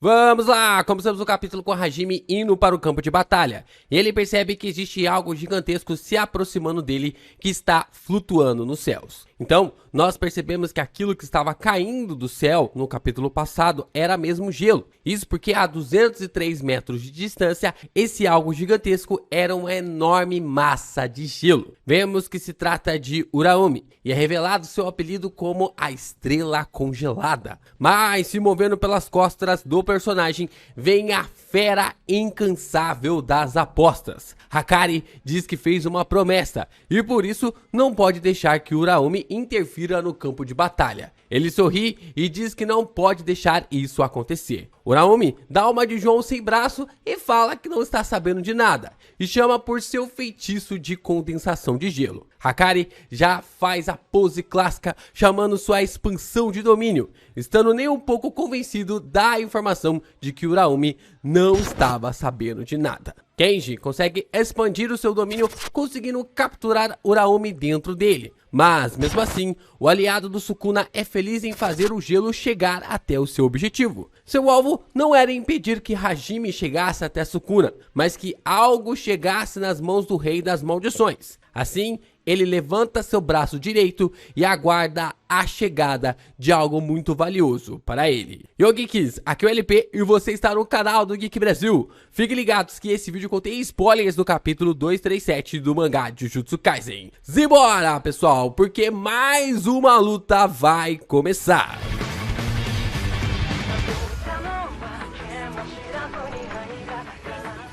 Vamos lá! Começamos o capítulo com Hajime indo para o campo de batalha. E ele percebe que existe algo gigantesco se aproximando dele que está flutuando nos céus. Então, nós percebemos que aquilo que estava caindo do céu no capítulo passado era mesmo gelo. Isso porque a 203 metros de distância, esse algo gigantesco era uma enorme massa de gelo. Vemos que se trata de Uraumi e é revelado seu apelido como a Estrela Congelada. Mas se movendo pelas costas do personagem, vem a fera incansável das apostas. Hakari diz que fez uma promessa e por isso não pode deixar que Uraumi interfira no campo de batalha. Ele sorri e diz que não pode deixar isso acontecer. Uraumi dá uma de João sem braço e fala que não está sabendo de nada e chama por seu feitiço de condensação de gelo. Hakari já faz a pose clássica chamando sua expansão de domínio, estando nem um pouco convencido da informação de que Uraumi não estava sabendo de nada. Kenji consegue expandir o seu domínio, conseguindo capturar Uraumi dentro dele. Mas, mesmo assim, o aliado do Sukuna é feliz em fazer o gelo chegar até o seu objetivo. Seu alvo não era impedir que Hajime chegasse até Sukuna, mas que algo chegasse nas mãos do Rei das Maldições. Assim, ele levanta seu braço direito e aguarda a chegada de algo muito valioso para ele. Yo Geeks, aqui é o LP e você está no canal do Geek Brasil. Fiquem ligados que esse vídeo contém spoilers do capítulo 237 do mangá Jujutsu Kaisen. Simbora, pessoal, porque mais uma luta vai começar.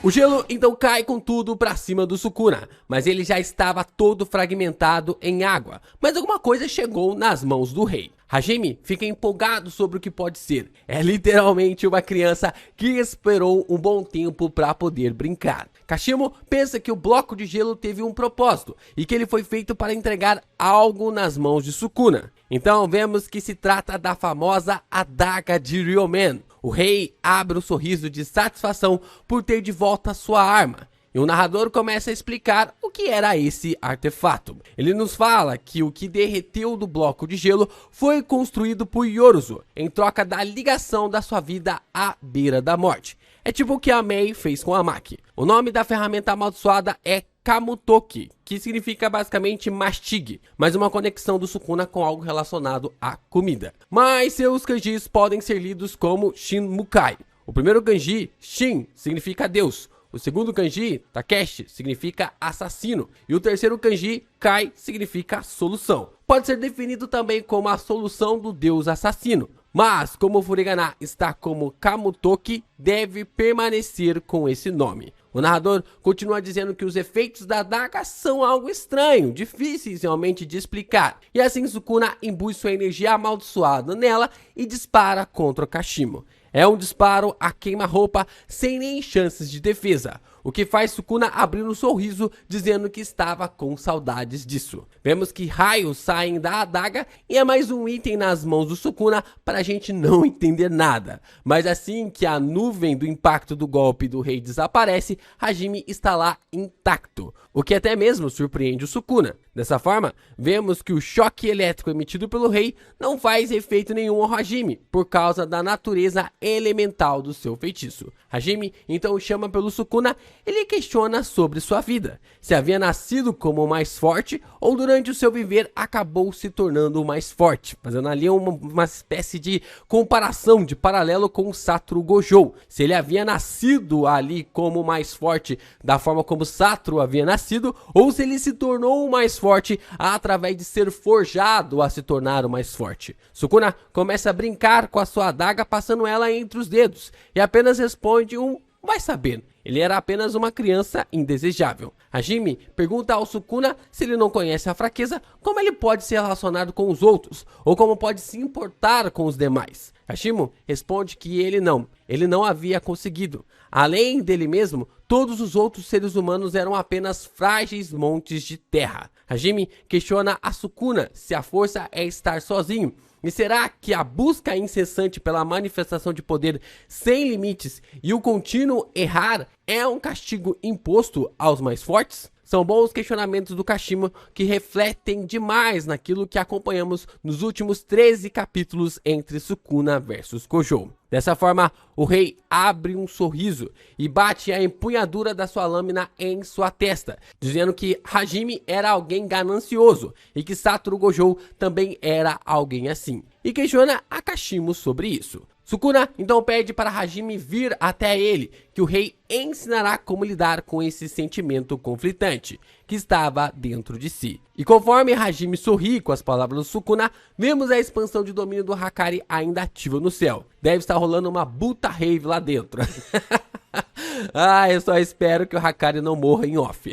O gelo então cai com tudo pra cima do Sukuna, mas ele já estava todo fragmentado em água. Mas alguma coisa chegou nas mãos do rei. Hajime fica empolgado sobre o que pode ser. É literalmente uma criança que esperou um bom tempo para poder brincar. Kashimo pensa que o bloco de gelo teve um propósito e que ele foi feito para entregar algo nas mãos de Sukuna. Então vemos que se trata da famosa adaga de Ryomen. O rei abre um sorriso de satisfação por ter de volta sua arma. E o narrador começa a explicar o que era esse artefato. Ele nos fala que o que derreteu do bloco de gelo foi construído por Yoruzu, em troca da ligação da sua vida à beira da morte. É tipo o que a Mei fez com a Maki. O nome da ferramenta amaldiçoada é Kamutoki, que significa basicamente mastigue, mas uma conexão do Sukuna com algo relacionado à comida. Mas seus kanjis podem ser lidos como Shinmukai. O primeiro kanji, Shin, significa Deus. O segundo kanji, Takeshi, significa assassino. E o terceiro kanji, Kai, significa solução. Pode ser definido também como a solução do deus assassino. Mas, como o Furigana está como Kamutoki, deve permanecer com esse nome. O narrador continua dizendo que os efeitos da adaga são algo estranho, difíceis realmente de explicar. E assim Sukuna imbui sua energia amaldiçoada nela e dispara contra o Kashimo. É um disparo a queima-roupa sem nem chances de defesa, o que faz Sukuna abrir um sorriso dizendo que estava com saudades disso. Vemos que raios saem da adaga e é mais um item nas mãos do Sukuna para a gente não entender nada. Mas assim que a nuvem do impacto do golpe do rei desaparece, Hajime está lá intacto, o que até mesmo surpreende o Sukuna. Dessa forma, vemos que o choque elétrico emitido pelo rei não faz efeito nenhum ao Hajime, por causa da natureza elemental do seu feitiço. Hajime então chama pelo Sukuna. Ele questiona sobre sua vida, se havia nascido como o mais forte ou durante o seu viver acabou se tornando o mais forte, fazendo ali uma espécie de comparação, de paralelo com o Satoru Gojo. Se ele havia nascido ali como o mais forte da forma como Satoru havia nascido, ou se ele se tornou o mais forte através de ser forjado a se tornar o mais forte. Sukuna começa a brincar com a sua adaga, passando ela entre os dedos, e apenas responde um vai saber. Ele era apenas uma criança indesejável. Hajime pergunta ao Sukuna se ele não conhece a fraqueza, como ele pode ser relacionado com os outros, ou como pode se importar com os demais. Kashimo responde que ele não havia conseguido. Além dele mesmo, todos os outros seres humanos eram apenas frágeis montes de terra. Hajime questiona a Sukuna se a força é estar sozinho. E será que a busca incessante pela manifestação de poder sem limites e o contínuo errar é um castigo imposto aos mais fortes? São bons questionamentos do Kashimo que refletem demais naquilo que acompanhamos nos últimos 13 capítulos entre Sukuna versus Gojo. Dessa forma, o rei abre um sorriso e bate a empunhadura da sua lâmina em sua testa, dizendo que Hajime era alguém ganancioso e que Satoru Gojo também era alguém assim, e questiona a Kashimo sobre isso. Sukuna então pede para Hajime vir até ele, que o rei ensinará como lidar com esse sentimento conflitante que estava dentro de si. E conforme Hajime sorri com as palavras do Sukuna, vemos a expansão de domínio do Hakari ainda ativa no céu. Deve estar rolando uma buta rave lá dentro. Eu só espero que o Hakari não morra em off.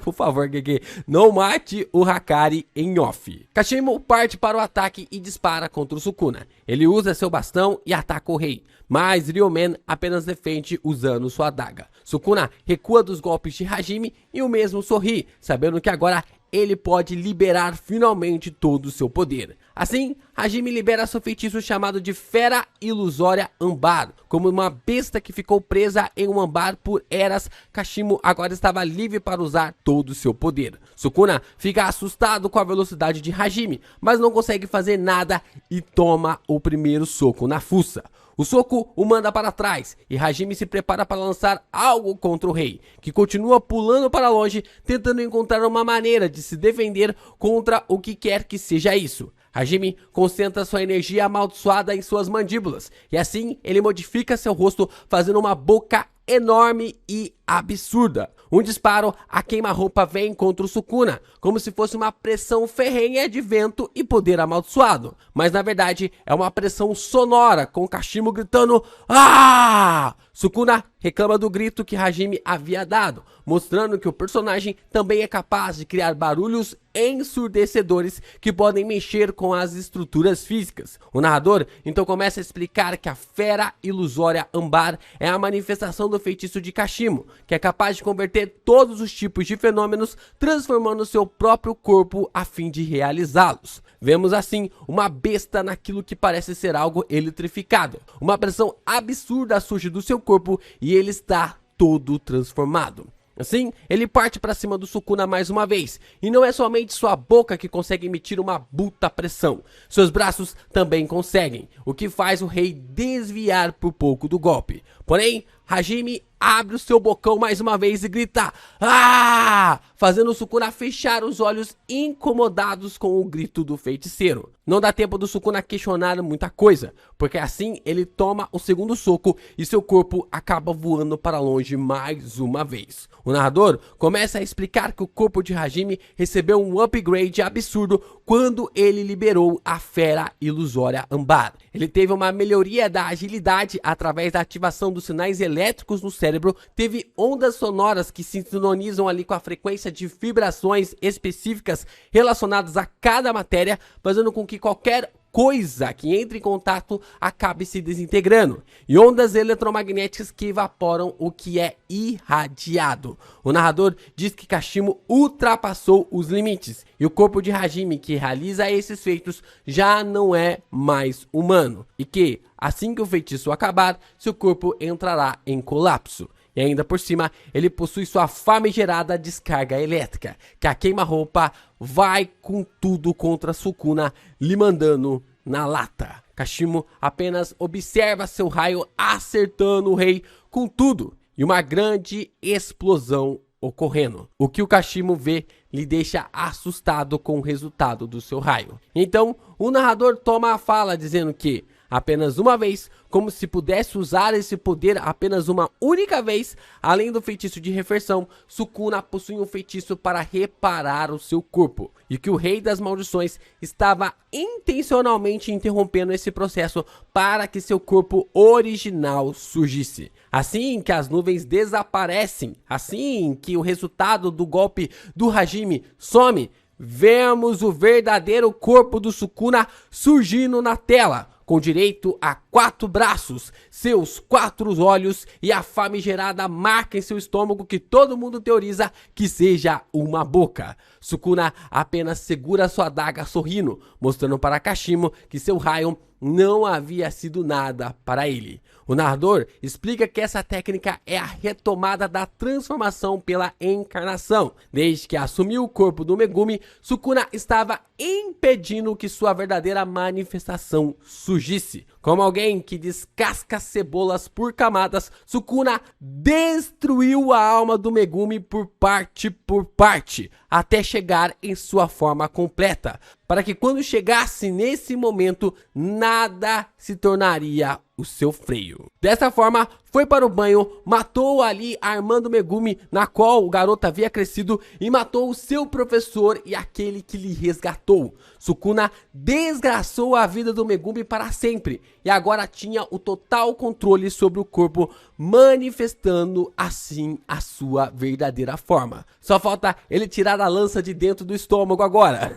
Por favor, Gege, não mate o Hakari em off. Kashimo parte para o ataque e dispara contra o Sukuna. Ele usa seu bastão e ataca o rei, mas Ryomen apenas defende usando sua adaga. Sukuna recua dos golpes de Hajime e o mesmo sorri, sabendo que agora ele pode liberar finalmente todo o seu poder. Assim, Hajime libera seu feitiço chamado de Fera Ilusória Ambar. Como uma besta que ficou presa em um ambar por eras, Kashimo agora estava livre para usar todo o seu poder. Sukuna fica assustado com a velocidade de Hajime, mas não consegue fazer nada e toma o primeiro soco na fuça. O soco o manda para trás e Hajime se prepara para lançar algo contra o rei, que continua pulando para longe, tentando encontrar uma maneira de se defender contra o que quer que seja isso. Hajime concentra sua energia amaldiçoada em suas mandíbulas, e assim ele modifica seu rosto, fazendo uma boca enorme e absurda. Um disparo a queima-roupa vem contra o Sukuna, como se fosse uma pressão ferrenha de vento e poder amaldiçoado. Mas na verdade é uma pressão sonora, com Kashimo gritando "Ah!". Sukuna reclama do grito que Hajime havia dado, mostrando que o personagem também é capaz de criar barulhos ensurdecedores que podem mexer com as estruturas físicas. O narrador então começa a explicar que a Fera Ilusória Ambar é a manifestação do feitiço de Kashimo, que é capaz de converter todos os tipos de fenômenos, transformando seu próprio corpo a fim de realizá-los. Vemos assim uma besta naquilo que parece ser algo eletrificado. Uma pressão absurda surge do seu corpo e ele está todo transformado. Assim, ele parte para cima do Sukuna mais uma vez, e não é somente sua boca que consegue emitir uma bruta pressão, seus braços também conseguem, o que faz o rei desviar por pouco do golpe. Porém, Hajime abre o seu bocão mais uma vez e grita "Ah!", fazendo o Sukuna fechar os olhos incomodados com o grito do feiticeiro. Não dá tempo do Sukuna questionar muita coisa, porque assim ele toma o segundo soco e seu corpo acaba voando para longe mais uma vez. O narrador começa a explicar que o corpo de Hajime recebeu um upgrade absurdo quando ele liberou a Fera Ilusória Ambar. Ele teve uma melhoria da agilidade através da ativação dos sinais elétricos no cérebro, teve ondas sonoras que se sintonizam ali com a frequência de vibrações específicas relacionadas a cada matéria, fazendo com que qualquer coisa que entre em contato acabe se desintegrando, e ondas eletromagnéticas que evaporam o que é irradiado. O narrador diz que Kashimo ultrapassou os limites, e o corpo de Hajime que realiza esses feitos já não é mais humano, e que, assim que o feitiço acabar, seu corpo entrará em colapso. E ainda por cima, ele possui sua famigerada descarga elétrica, que a queima-roupa vai com tudo contra Sukuna, lhe mandando na lata. Kashimo apenas observa seu raio acertando o rei com tudo, e uma grande explosão ocorrendo. O que o Kashimo vê lhe deixa assustado com o resultado do seu raio. Então, o narrador toma a fala dizendo que apenas uma vez, como se pudesse usar esse poder apenas uma única vez, além do feitiço de reversão, Sukuna possui um feitiço para reparar o seu corpo, e que o rei das maldições estava intencionalmente interrompendo esse processo para que seu corpo original surgisse. Assim que as nuvens desaparecem, assim que o resultado do golpe do Hajime some, vemos o verdadeiro corpo do Sukuna surgindo na tela, com direito a 4 braços, seus 4 olhos e a famigerada marca em seu estômago que todo mundo teoriza que seja uma boca. Sukuna apenas segura sua adaga sorrindo, mostrando para Kashimo que seu raio não havia sido nada para ele. O narrador explica que essa técnica é a retomada da transformação pela encarnação. Desde que assumiu o corpo do Megumi, Sukuna estava impedindo que sua verdadeira manifestação surgisse. Como alguém que descasca cebolas por camadas, Sukuna destruiu a alma do Megumi por parte, até chegar em sua forma completa, para que quando chegasse nesse momento, nada se tornaria o seu freio. Dessa forma, foi para o banho, matou ali Armando Megumi, na qual o garoto havia crescido, e matou o seu professor e aquele que lhe resgatou. Sukuna desgraçou a vida do Megumi para sempre, e agora tinha o total controle sobre o corpo, manifestando assim a sua verdadeira forma. Só falta ele tirar a lança de dentro do estômago agora.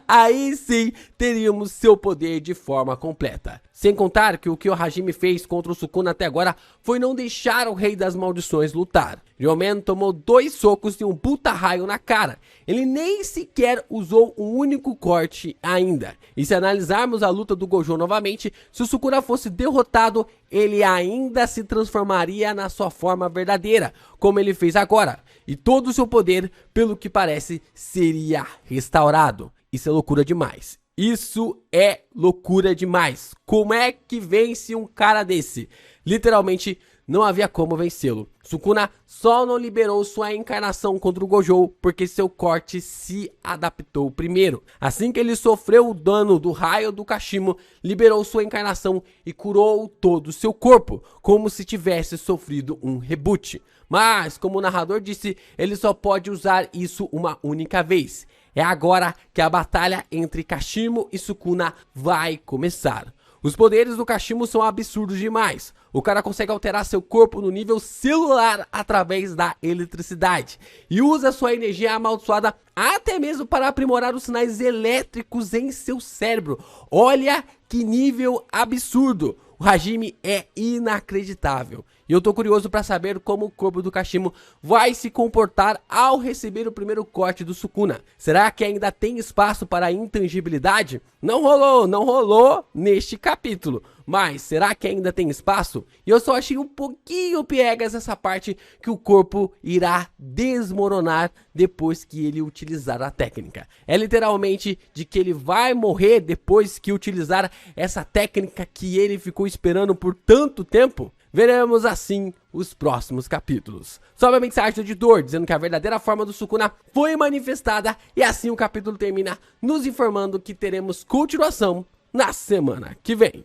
Aí sim teríamos seu poder de forma completa. Sem contar que o que o Hajime fez contra o Sukuna até agora foi não deixar o Rei das Maldições lutar. Ryomen tomou 2 socos e um puta raio na cara. Ele nem sequer usou um único corte ainda. E se analisarmos a luta do Gojo novamente, se o Sukuna fosse derrotado, ele ainda se transformaria na sua forma verdadeira, como ele fez agora. E todo o seu poder, pelo que parece, seria restaurado. Isso é loucura demais. Isso é loucura demais. Como é que vence um cara desse? Literalmente, não havia como vencê-lo. Sukuna só não liberou sua encarnação contra o Gojo porque seu corte se adaptou primeiro. Assim que ele sofreu o dano do raio do Kashimo, liberou sua encarnação e curou todo o seu corpo, como se tivesse sofrido um reboot. Mas, como o narrador disse, ele só pode usar isso uma única vez. É agora que a batalha entre Kashimo e Sukuna vai começar. Os poderes do Kashimo são absurdos demais. O cara consegue alterar seu corpo no nível celular através da eletricidade. E usa sua energia amaldiçoada até mesmo para aprimorar os sinais elétricos em seu cérebro. Olha que nível absurdo. O Hajime é inacreditável. E eu tô curioso para saber como o corpo do Kashimo vai se comportar ao receber o primeiro corte do Sukuna. Será que ainda tem espaço para a intangibilidade? Não rolou neste capítulo. Mas será que ainda tem espaço? E eu só achei um pouquinho piegas essa parte que o corpo irá desmoronar depois que ele utilizar a técnica. É literalmente de que ele vai morrer depois que utilizar essa técnica que ele ficou esperando por tanto tempo? Veremos assim os próximos capítulos. Sobe a mensagem do editor dizendo que a verdadeira forma do Sukuna foi manifestada e assim o capítulo termina nos informando que teremos continuação na semana que vem.